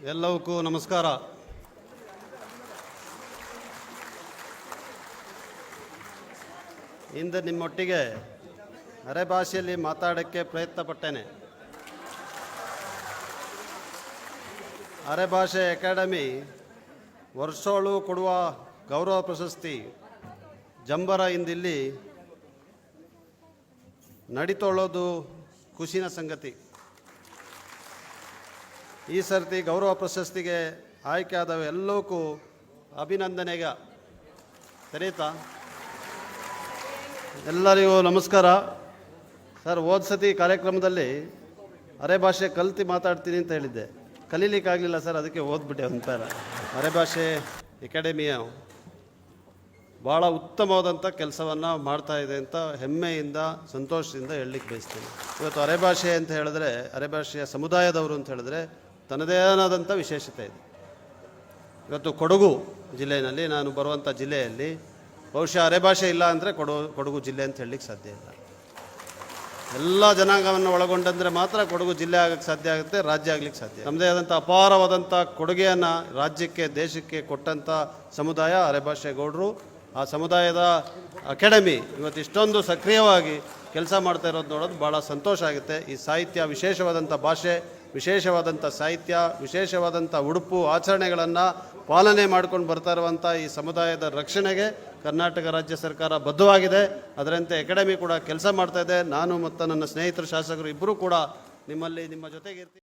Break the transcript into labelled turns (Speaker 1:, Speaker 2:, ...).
Speaker 1: ಎಲ್ಲವಕ್ಕೂ ನಮಸ್ಕಾರ. ಇಂದು ನಿಮ್ಮೊಟ್ಟಿಗೆ ಅರೆಭಾಷೆಯಲ್ಲಿ ಮಾತಾಡೋಕ್ಕೆ ಪ್ರಯತ್ನ ಪಟ್ಟೇನೆ. ಅರೆಭಾಷೆ ಅಕಾಡೆಮಿ ವರ್ಷೋಳು ಕೊಡುವ ಗೌರವ ಪ್ರಶಸ್ತಿ ಜಂಬರ ಇಂದಿಲ್ಲಿ ನಡೀತೊಳ್ಳೋದು ಖುಷಿನ ಸಂಗತಿ. ಈ ಸರ್ತಿ ಗೌರವ ಪ್ರಶಸ್ತಿಗೆ ಆಯ್ಕೆಯಾದವು ಎಲ್ಲಕ್ಕೂ ಅಭಿನಂದನೆಗ ಸರಿತಾ. ಎಲ್ಲರಿಗೂ ನಮಸ್ಕಾರ. ಸರ್, ಹೋದ ಸತಿ ಕಾರ್ಯಕ್ರಮದಲ್ಲಿ ಅರೆಭಾಷೆ ಕಲ್ತು ಮಾತಾಡ್ತೀನಿ ಅಂತ ಹೇಳಿದ್ದೆ, ಕಲೀಲಿಕ್ಕಾಗಲಿಲ್ಲ ಸರ್, ಅದಕ್ಕೆ ಓದ್ಬಿಟ್ಟೆ ಒಂಥರ. ಅರೆಭಾಷೆ ಅಕಾಡೆಮಿಯ ಭಾಳ ಉತ್ತಮವಾದಂಥ ಕೆಲಸವನ್ನು ಮಾಡ್ತಾಯಿದೆ ಅಂತ ಹೆಮ್ಮೆಯಿಂದ ಸಂತೋಷದಿಂದ ಹೇಳಲಿಕ್ಕೆ ಬಯಸ್ತೀನಿ. ಇವತ್ತು ಅರೆಭಾಷೆ ಅಂತ ಹೇಳಿದ್ರೆ, ಅರೆಭಾಷೆಯ ಸಮುದಾಯದವರು ಅಂತ ಹೇಳಿದ್ರೆ ತನ್ನದೇ ಆದಂಥ ವಿಶೇಷತೆ ಇದೆ. ಇವತ್ತು ಕೊಡಗು ಜಿಲ್ಲೆಯಲ್ಲಿ, ನಾನು ಬರುವಂಥ ಜಿಲ್ಲೆಯಲ್ಲಿ ಬಹುಶಃ ಅರೆಭಾಷೆ ಇಲ್ಲ ಅಂದರೆ ಕೊಡಗು ಜಿಲ್ಲೆ ಅಂತ ಹೇಳಲಿಕ್ಕೆ ಸಾಧ್ಯ ಇಲ್ಲ. ಎಲ್ಲ ಜನಾಂಗವನ್ನು ಒಳಗೊಂಡಂದರೆ ಮಾತ್ರ ಕೊಡಗು ಜಿಲ್ಲೆ ಆಗೋಕ್ಕೆ ಸಾಧ್ಯ ಆಗುತ್ತೆ, ರಾಜ್ಯ ಆಗಲಿಕ್ಕೆ ಸಾಧ್ಯ. ನಮ್ಮದೇ ಆದಂಥ ಅಪಾರವಾದಂಥ ಕೊಡುಗೆಯನ್ನು ರಾಜ್ಯಕ್ಕೆ, ದೇಶಕ್ಕೆ ಕೊಟ್ಟಂಥ ಸಮುದಾಯ ಅರೆಭಾಷೆ ಗೌಡರು. ಆ ಸಮುದಾಯದ ಅಕಾಡೆಮಿ ಇವತ್ತು ಇಷ್ಟೊಂದು ಸಕ್ರಿಯವಾಗಿ ಕೆಲಸ ಮಾಡ್ತಾ ಇರೋದು ನೋಡೋದು ಭಾಳ ಸಂತೋಷ ಆಗುತ್ತೆ. ಈ ಸಾಹಿತ್ಯ, ವಿಶೇಷವಾದಂಥ ಭಾಷೆ, ವಿಶೇಷವಾದಂಥ ಸಾಹಿತ್ಯ, ವಿಶೇಷವಾದಂಥ ಉಡುಪು ಆಚರಣೆಗಳನ್ನು ಪಾಲನೆ ಮಾಡ್ಕೊಂಡು ಬರ್ತಾ ಇರುವಂಥ ಈ ಸಮುದಾಯದ ರಕ್ಷಣೆಗೆ ಕರ್ನಾಟಕ ರಾಜ್ಯ ಸರ್ಕಾರ ಬದ್ಧವಾಗಿದೆ. ಅದರಂತೆ ಅಕಾಡೆಮಿ ಕೂಡ ಕೆಲಸ ಮಾಡ್ತಾ ಇದೆ. ನಾನು ಮತ್ತು ನನ್ನ ಸ್ನೇಹಿತರು ಶಾಸಕರು ಇಬ್ಬರೂ ಕೂಡ ನಿಮ್ಮ ಜೊತೆಗೆ ಇರ್ತೀವಿ.